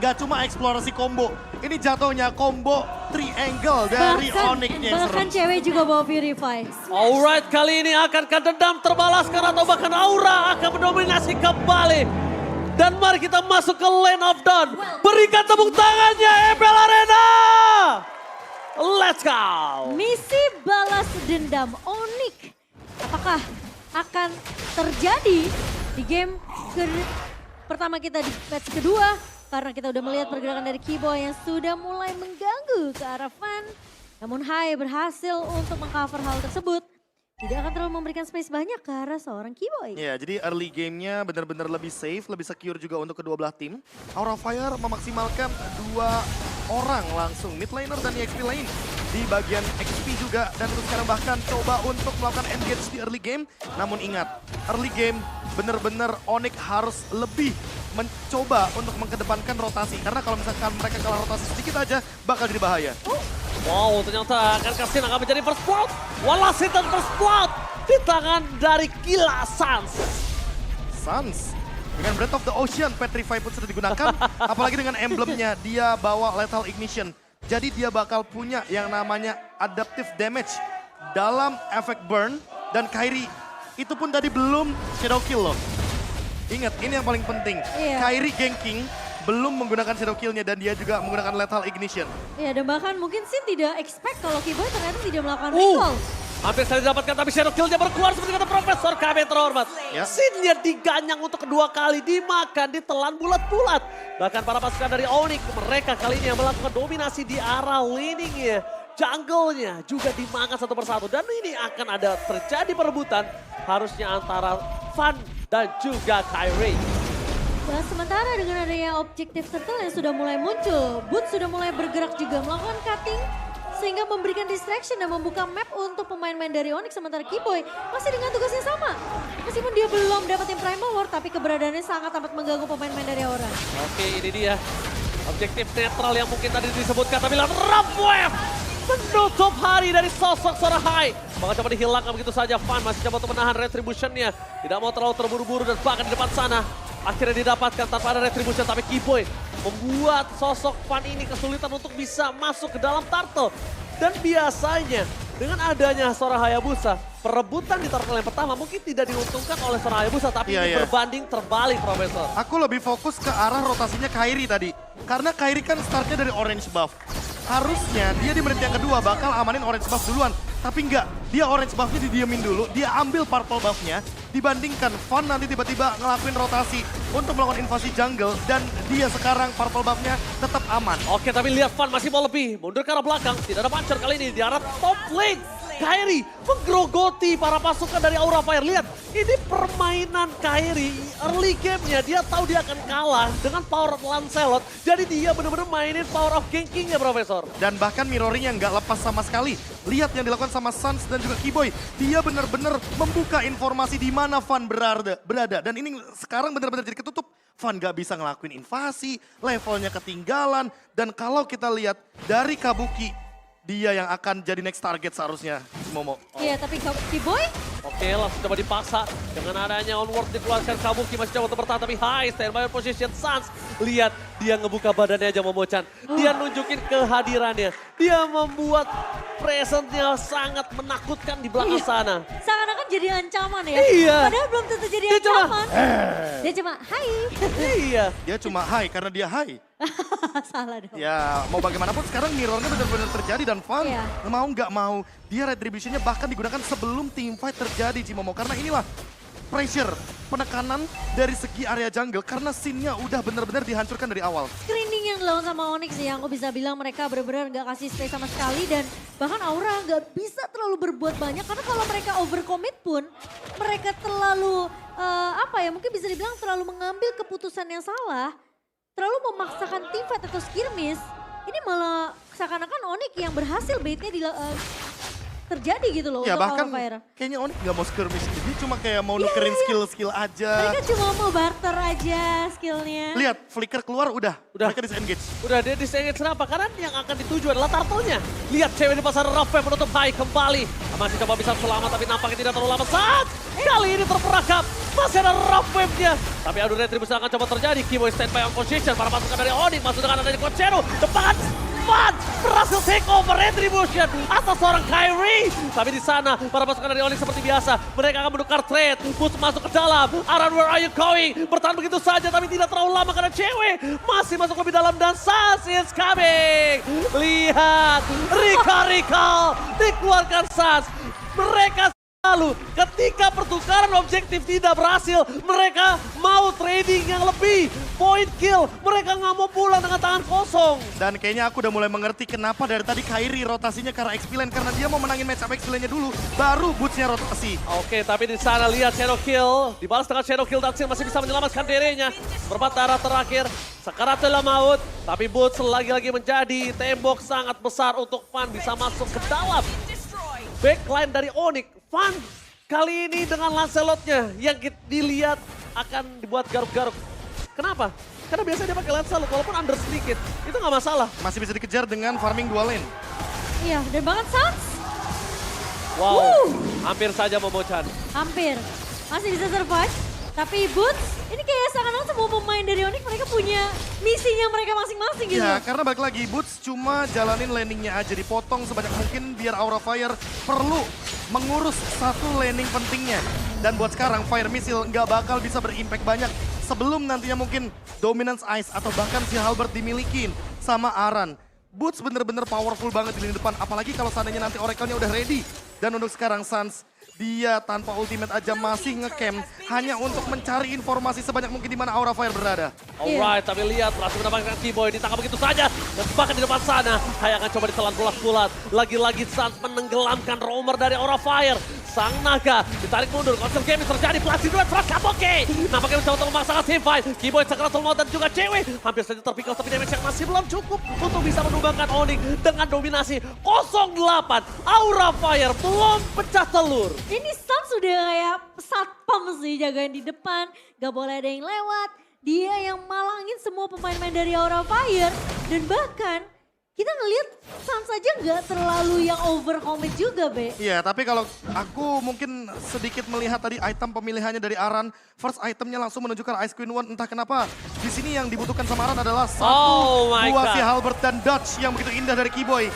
nggak cuma eksplorasi combo. Ini jatuhnya combo triangle dari Onyx yang Bahkan seru. cewek juga bawa Purify. Alright, kali ini akankah dendam terbalaskan atau bahkan Aura akan mendominasi kembali. Dan mari kita masuk ke Lane of Dawn. Berikan tepuk tangannya MPL Arena. Let's go. Misi balas dendam Onyx. Apakah akan terjadi di game pertama kita di match kedua? Karena kita udah melihat pergerakan dari Kiboy yang sudah mulai mengganggu ke arah Fan. Namun Hai berhasil untuk mengcover hal tersebut. Tidak akan terlalu memberikan space banyak ke arah seorang Kiboy. Ya, jadi early gamenya benar-benar lebih safe, lebih secure juga untuk kedua belah tim. Aura Fire memaksimalkan 2 orang langsung, mid laner dan EXP lane. Di bagian XP juga, dan untuk sekarang bahkan coba untuk melakukan engage di early game. Namun ingat, early game benar-benar Onyx harus lebih mencoba untuk mengedepankan rotasi. Karena kalau misalkan mereka kalah rotasi sedikit aja, bakal jadi bahaya. Wow, ternyata akan Kastin akan menjadi first blood. Walasitan first blood di tangan dari Gila Sans. Sans dengan Breath of the Ocean, Petrify pun sudah digunakan. Apalagi dengan emblemnya, dia bawa Lethal Ignition. Jadi dia bakal punya yang namanya Adaptive Damage dalam efek burn. Dan Kairi itu pun tadi belum Shadow Kill loh. Ingat, ini yang paling penting. Iya. Kairi ganking belum menggunakan Shadow Kill-nya dan dia juga menggunakan Lethal Ignition. Ya dan bahkan mungkin Sin tidak expect kalau Kiboy ternyata tidak melakukan recall. Hampir saja didapatkan tapi Shadow Kill-nya baru keluar seperti kata Profesor KB terhormat. Ya. Sin-nya diganyang untuk kedua kali, dimakan, ditelan bulat-bulat. Bahkan para pasukan dari Onyx, mereka kali ini yang melakukan dominasi di arah laning-nya. Jungle-nya juga dimakan satu persatu. Dan ini akan ada terjadi perebutan harusnya antara Fan dan juga Kairi. Dan sementara dengan adanya objektif turtle yang sudah mulai muncul, Boots sudah mulai bergerak juga melakukan cutting sehingga memberikan distraction dan membuka map untuk pemain-pemain dari Onyx. Sementara Kiboy masih dengan tugas yang sama. Meskipun dia belum dapetin Primal War, tapi keberadaannya sangat amat mengganggu pemain-pemain dari Aura. Oke, ini dia objektif netral yang mungkin tadi disebutkan, tapi lihat Rough Wave menutup hari dari sosok Sora Hai. Maka coba dihilangkan begitu saja. Fan masih coba untuk menahan retribution-nya. Tidak mau terlalu terburu-buru dan bahkan di depan sana akhirnya didapatkan tanpa ada retribution. Tapi Kiboy membuat sosok Fan ini kesulitan untuk bisa masuk ke dalam turtle. Dan biasanya dengan adanya Sora Hayabusa, perebutan di turtle yang pertama mungkin tidak diuntungkan oleh Sora Hayabusa. Tapi ini berbanding terbalik, Profesor. Aku lebih fokus ke arah rotasinya Kairi tadi. Karena Kairi kan startnya dari orange buff. Harusnya dia di menit yang kedua bakal amanin orange buff duluan. Tapi enggak, dia orange buffnya didiemin dulu, dia ambil purple buffnya. Dibandingkan Fan nanti tiba-tiba ngelakuin rotasi untuk melakukan invasi jungle. Dan dia sekarang purple buffnya tetap aman. Oke, tapi lihat Fan masih mau lebih. Mundur ke arah belakang, tidak ada puncher kali ini di arah top lane. Kairi menggerogoti para pasukan dari Aura Fire. Lihat, ini permainan Kairi early gamenya. Dia tahu dia akan kalah dengan power of Lancelot. Jadi dia benar-benar mainin power of gankingnya, Profesor. Dan bahkan mirroring yang nggak lepas sama sekali. Lihat yang dilakukan sama Sans dan juga Kiboy. Dia benar-benar membuka informasi di mana Fan berada. Dan ini sekarang benar-benar jadi ketutup. Fan nggak bisa ngelakuin invasi, levelnya ketinggalan. Dan kalau kita lihat dari Kabuki, dia yang akan jadi next target seharusnya, Momo. Iya tapi Kiboy Oke, langsung coba dipaksa. Dengan adanya onward dikeluarkan Kabuki masih coba untuk bertahan. Tapi high standby position Sans. Lihat, dia ngebuka badannya aja Momo-chan. Dia nunjukin kehadirannya. Dia membuat presence-nya sangat menakutkan di belakang sana. seakan-akan jadi ancaman ya. Iya. Padahal belum tentu jadi Dia cuma, ancaman. Dia cuma hai. Iya. Dia cuma high karena dia high. Salah dong. Ya mau bagaimanapun sekarang mirrornya benar-benar terjadi dan Fan Iya. mau nggak mau. Dia retributionnya bahkan digunakan sebelum team fight terjadi Cimomo. Karena inilah pressure, penekanan dari segi area jungle karena scene-nya udah benar-benar dihancurkan dari awal. Screening yang dilakukan sama Onyx yang aku bisa bilang mereka benar-benar gak kasih space sama sekali. Dan bahkan Aura gak bisa terlalu berbuat banyak karena kalau mereka overcommit pun mereka terlalu mungkin bisa dibilang terlalu mengambil keputusan yang salah. Terlalu memaksakan team fight atau skirmish. Ini malah seakan-akan Onyx yang berhasil baitnya terjadi gitu loh Ya untuk bahkan Aura Fire. kayaknya Onyx nggak mau skirmish, dia cuma kayak mau nukerin skill-skill aja. Mereka cuma mau barter aja skillnya. Lihat, flicker keluar udah. Mereka disengage. Udah dia disengage kenapa? Karena yang akan dituju adalah turtle-nya. Lihat cewek di pasar Rafe menutup high kembali. Masih coba bisa selamat tapi nampaknya tidak terlalu lama. Saat kali ini terperangkap. Masih ada Rafe-nya. Tapi adu retribusi akan coba terjadi. Kiboy standby on position. Para pasukan dari Onyx masuk dengan adanya Cochero. Depan. Fan berhasil take over Retribution atas seorang Kyrie. Tapi di sana para pasukan dari Onyx seperti biasa. Mereka akan menukar trade. Boots masuk ke dalam. Aran, where are you going? Bertahan begitu saja tapi tidak terlalu lama karena cewek masih masuk lebih dalam dan Sans is coming. Lihat. Rika dikeluarkan Sans. Mereka lalu ketika pertukaran objektif tidak berhasil, mereka mau trading yang lebih. Point kill, mereka nggak mau pulang dengan tangan kosong. Dan kayaknya aku udah mulai mengerti kenapa dari tadi Kyrie rotasinya ke arah X-Lane. Karena dia mau menangin match up X-Lane-nya dulu, baru Boots-nya rotasi. Oke, tapi di sana lihat shadow kill. Dibalas dengan shadow kill dan Sin masih bisa menyelamatkan dirinya. Berpat darah terakhir, sekaratul maut. Tapi Boots lagi-lagi menjadi tembok sangat besar untuk Fan bisa masuk ke dalam. Backline dari Onyx, Fan kali ini dengan Lancelot-nya yang dilihat akan dibuat garuk-garuk. Kenapa? Karena biasanya dia pakai Lancelot walaupun under sedikit, itu nggak masalah. Masih bisa dikejar dengan farming 2 lane. Iya, dan banget Sans. Wow, hampir saja Momo-chan. Hampir. Masih bisa survive. Tapi Boots, ini kayak seakan-akan semua pemain dari Onyx mereka punya misinya mereka masing-masing gitu. Ya, karena balik lagi Boots cuma jalanin landingnya aja, dipotong sebanyak mungkin biar Aura Fire perlu mengurus satu landing pentingnya. Dan buat sekarang Fire Missile nggak bakal bisa berimpact banyak sebelum nantinya mungkin Dominance Ice atau bahkan si Halberd dimilikin sama Aran. Boots bener-bener powerful banget di lini depan, apalagi kalau seandainya nanti Oracle-nya udah ready. Dan untuk sekarang Sans, dia tanpa ultimate aja masih ngecamp hanya untuk mencari informasi sebanyak mungkin di mana Aura Fire berada. Alright, tapi lihat berhasil mendapatkan Kiboy ditangkap begitu saja. Dan bahkan di depan sana, Hai akan coba ditelan bulat-bulat. Lagi-lagi Sans menenggelamkan roamer dari Aura Fire. Sang naga ditarik mundur, konsel game terjadi, pelasi duet Frost Kapoke. Nampaknya mencoba untuk memaksakan team fight. Kiboy sekaratul maut dan juga cewek. Hampir saja terpikau tapi damage yang masih belum cukup untuk bisa menumbangkan Onyx dengan dominasi 0-8. Aura Fire belum pecah telur. Ini Sans sudah kayak satpam sih jagain di depan. Gak boleh ada yang lewat. Dia yang malangin semua pemain-pemain dari Aura Fire. Dan bahkan kita ngelihat Sans aja nggak terlalu yang overcommit juga, Be. Iya, tapi kalau aku mungkin sedikit melihat tadi item pemilihannya dari Aran, first itemnya langsung menunjukkan Ice Queen One. Entah kenapa di sini yang dibutuhkan sama Aran adalah Oh my dua God. si Halberd dan Dodge yang begitu indah dari Kiboy.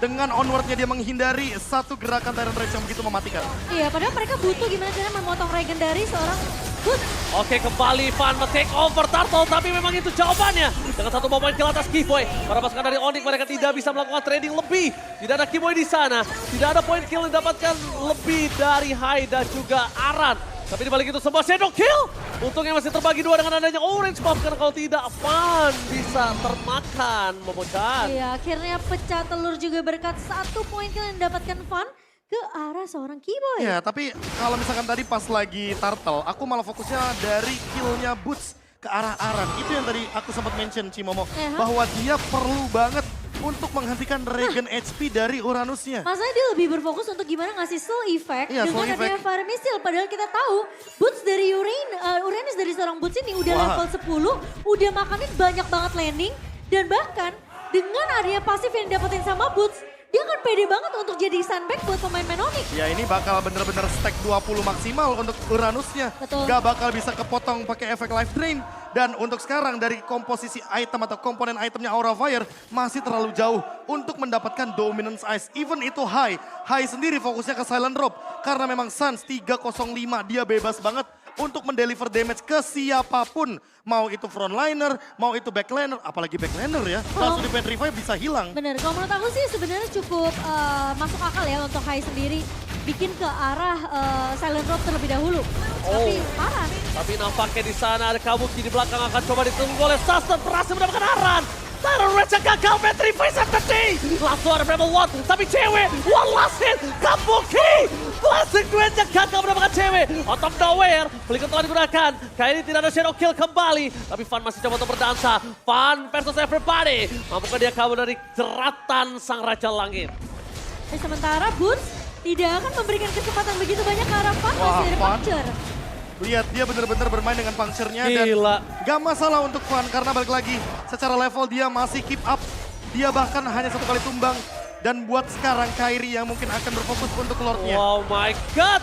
Dengan onwardnya dia menghindari satu gerakan Tyrant Rage yang begitu mematikan. Iya, padahal mereka butuh gimana caranya memotong Regen dari seorang Boots. Oke, kembali Fan take over Turtle, tapi memang itu jawabannya. Dengan satu momen kill atas Kiboy, para pasukan dari Onyx mereka tidak bisa melakukan trading lebih. Tidak ada Kiboy di sana, tidak ada point kill yang didapatkan lebih dari Hai dan juga Aran. Tapi dibalik itu semua shadow kill. Untungnya masih terbagi dua dengan adanya orange buff, karena kalau tidak Fan bisa termakan Momo-chan. Iya, akhirnya pecah telur juga berkat satu poin kill yang didapatkan Fan ke arah seorang Kiboy. Ya, tapi kalau misalkan tadi pas lagi Turtle, aku malah fokusnya dari killnya Boots ke arah Aran. Itu yang tadi aku sempat mention, Cimomo. Bahwa dia perlu banget untuk menghentikan Regen HP dari Uranusnya. Masalahnya dia lebih berfokus untuk gimana ngasih slow effect Iya, slow dengan adanya effect. Fire Missile. Padahal kita tahu Boots dari Uranus dari seorang Boots ini udah Wah. level 10, udah makanin banyak banget landing. Dan bahkan dengan adanya pasif yang didapetin sama Boots, dia akan pede banget untuk jadi sandbag buat pemain-pemain Onyx. Ya ini bakal bener-bener stack 20 maksimal untuk Uranusnya. Betul. Gak bakal bisa kepotong pakai efek life drain. Dan untuk sekarang dari komposisi item atau komponen itemnya Aura Fire masih terlalu jauh untuk mendapatkan Dominance Ice. Even itu Hai. Hai sendiri fokusnya ke Silent Rope. Karena memang Sans 305 dia bebas banget untuk mendeliver damage ke siapapun. Mau itu frontliner, mau itu backliner, apalagi backliner ya. Langsung di petrify bisa hilang. Bener, kalau menurut aku sih sebenarnya cukup masuk akal ya untuk Hai sendiri bikin ke arah Silent Rope terlebih dahulu. Tapi parah. Tapi nampaknya di sana ada Kabuki di belakang akan coba ditunggu oleh Suster, berhasil mendapatkan Aran. Tyrant Rage gagal, petrify Saturday. Langsung ada Rebel One, tapi cewek, one last hit, Kabuki. Blessing duetnya gagal mendapatkan cewek. Out of nowhere, Flicker telah digunakan. Kali ini tidak ada shadow kill kembali. Tapi Fan masih coba untuk berdansa. Fan versus everybody. Mampukah dia kabur dari jeratan sang Raja Langit? Sementara Boots tidak akan memberikan kesempatan begitu banyak ke arah Fan Wah, masih dari Fan. Puncture. Lihat dia benar-benar bermain dengan puncture-nya dan Gila. gak masalah untuk Fan karena balik lagi secara level dia masih keep up. Dia bahkan hanya 1 kali tumbang dan buat sekarang Kairi yang mungkin akan berfokus untuk Lord-nya. Wow my god.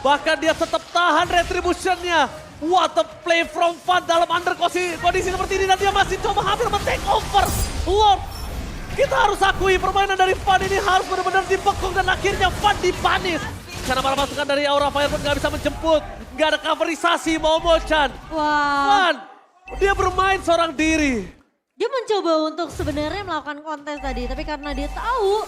Bahkan dia tetap tahan retribution-nya. What a play from Fan dalam under kondisi seperti ini dan dia masih coba hampir men-take over Lord. Kita harus akui permainan dari Fan ini harus benar-benar dibekuk dan akhirnya Fan dipanis. Karena para pasukan dari Aura Fire pun gak bisa menjemput. Gak ada coverisasi Momo-chan. Wah. Fan, dia bermain seorang diri. Dia mencoba untuk sebenarnya melakukan kontes tadi, tapi karena dia tahu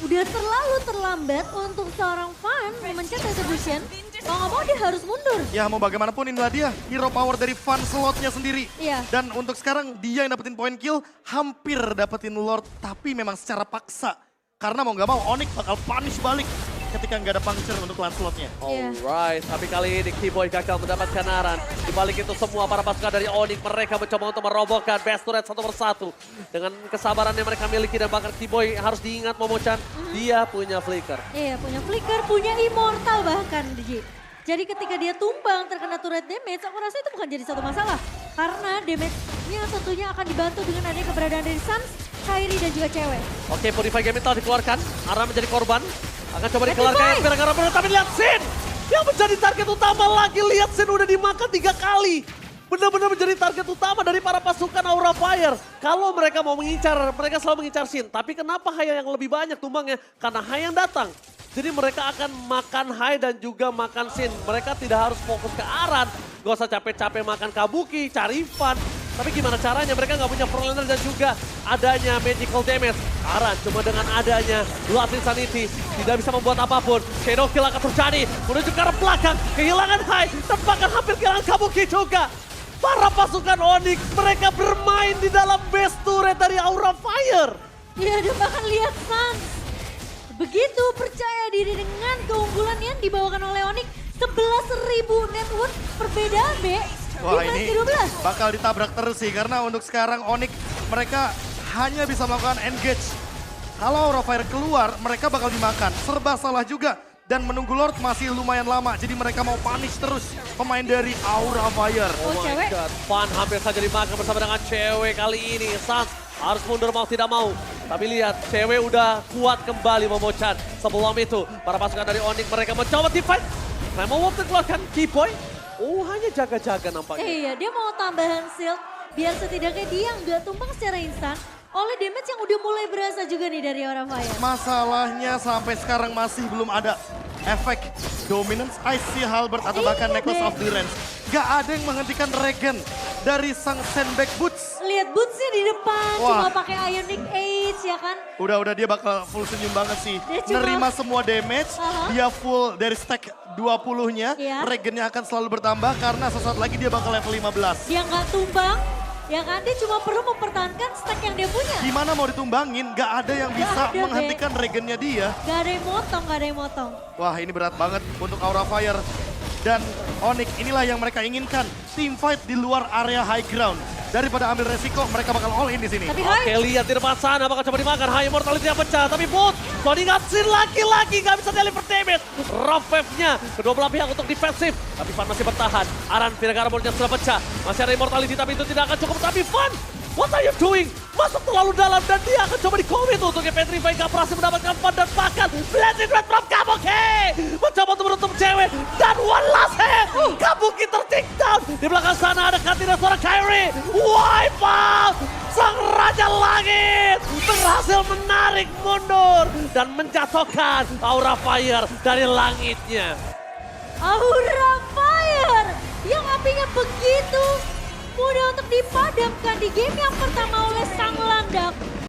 udah terlalu terlambat untuk seorang Fan memencet retribution, mau nggak mau dia harus mundur. Ya mau bagaimanapun inilah dia hero power dari Fan slotnya sendiri. Iya. Dan untuk sekarang dia yang dapetin point kill, hampir dapetin Lord tapi memang secara paksa. Karena mau nggak mau Onyx bakal punish balik ketika nggak ada puncture untuk slotnya. Iya. Alright, tapi kali ini Keyboy gagal mendapatkan aran. Di balik itu semua para pasukan dari Onyx mereka mencoba untuk merobohkan best turret satu persatu. Dengan kesabaran yang mereka miliki dan bahkan Keyboy harus diingat Momo-chan, dia punya flicker. Iya, punya flicker, punya immortal bahkan, Digi. Jadi ketika dia tumbang terkena turret damage, aku rasa itu bukan jadi satu masalah. Karena damage-nya tentunya akan dibantu dengan adanya keberadaan dari Sans, Kairi dan juga cewek. Oke, Purify Game telah dikeluarkan. Aran menjadi korban. Akan coba Purify! dikeluarkan gara-gara benar, tapi lihat Sin yang menjadi target utama lagi. Lihat Sin udah dimakan 3 kali. Benar-benar menjadi target utama dari para pasukan Aura Fire. Kalau mereka mau mengincar, mereka selalu mengincar Sin. Tapi kenapa Hai yang lebih banyak tumbangnya? Karena Hai yang datang. Jadi mereka akan makan Hai dan juga makan Sin. Mereka tidak harus fokus ke Aran. Gak usah capek-capek makan Kabuki, cari Fan. Tapi gimana caranya? Mereka nggak punya frontliner dan juga adanya magical damage. Aran cuma dengan adanya Blood Insanity tidak bisa membuat apapun. Shadow kill akan terjadi. Menuju ke arah belakang. Kehilangan Hai. Dan bahkan hampir kehilangan Kabuki juga. Para pasukan Onyx mereka bermain di dalam base turret dari Aura Fire. Iya, dan bahkan lihat Sans. Begitu percaya diri dengan keunggulan yang dibawakan oleh Onyx. 11.000 net worth perbedaan, Be. Wah Di ini match 12. bakal ditabrak terus sih karena untuk sekarang Onyx mereka hanya bisa melakukan engage. Kalau Aura Fire keluar mereka bakal dimakan. Serba salah juga dan menunggu Lord masih lumayan lama. Jadi mereka mau punish terus pemain dari Aura Fire. Oh, my cewek. God, Fan hampir saja dimakan bersama dengan cewek kali ini. Sans harus mundur mau tidak mau. Tapi lihat, cewek udah kuat kembali Momo-chan. Sebelum itu, para pasukan dari Onyx mereka mencoba teamfight. Remo Wolf dikeluarkan, Keyboy. Oh, hanya jaga-jaga nampaknya. Iya, dia mau tambahan shield biar setidaknya dia nggak tumpang secara instan oleh damage yang udah mulai berasa juga nih dari Aura Fire. Masalahnya sampai sekarang masih belum ada efek Dominance, Icy Halberd atau bahkan Iya, Necklace Be. of Durance. Gak ada yang menghentikan Regen dari sang Sandbag Boots. Lihat bootsnya di depan, Wah. cuma pakai Ionic Age ya kan. Udah dia bakal full senyum banget sih. Dia cuma- Nerima semua damage, Aha. dia full dari stack 20-nya. Iya. Regennya akan selalu bertambah karena sesaat lagi dia bakal level 15. Dia nggak tumbang, ya kan. Dia cuma perlu mempertahankan stack yang dia punya. Gimana mau ditumbangin, gak ada yang bisa ada, Be. menghentikan regennya dia. Gak ada yang motong, gak ada yang motong. Wah ini berat banget untuk Aura Fire. Dan Onyx inilah yang mereka inginkan. Team fight di luar area high ground. Daripada ambil resiko, mereka bakal all in di sini. Tapi Oke, Hai, lihat di depan sana bakal coba dimakan. High Immortality-nya pecah, tapi Boot Sony ngasih lagi-lagi gak bisa deliver damage. Rough wave-nya, kedua belah pihak untuk defensif. Tapi Fan masih bertahan. Aran Viragara Board-nya sudah pecah. Masih ada Immortality, tapi itu tidak akan cukup. Tapi Fan, what are you doing? Masuk terlalu dalam dan dia akan coba di-commit untuk Petrify. Gak berhasil mendapatkan Fan dan bahkan Blazing Red from Kabuki. Mencoba untuk menutup cewek dan one last hit. Kabuki ter-take down. Di belakang sana ada Katina suara Kairi. Wipe out. Sang Raja Langit berhasil menarik mundur dan menjatuhkan Aura Fire dari langitnya. Aura Fire yang apinya begitu mudah untuk dipadamkan di game yang pertama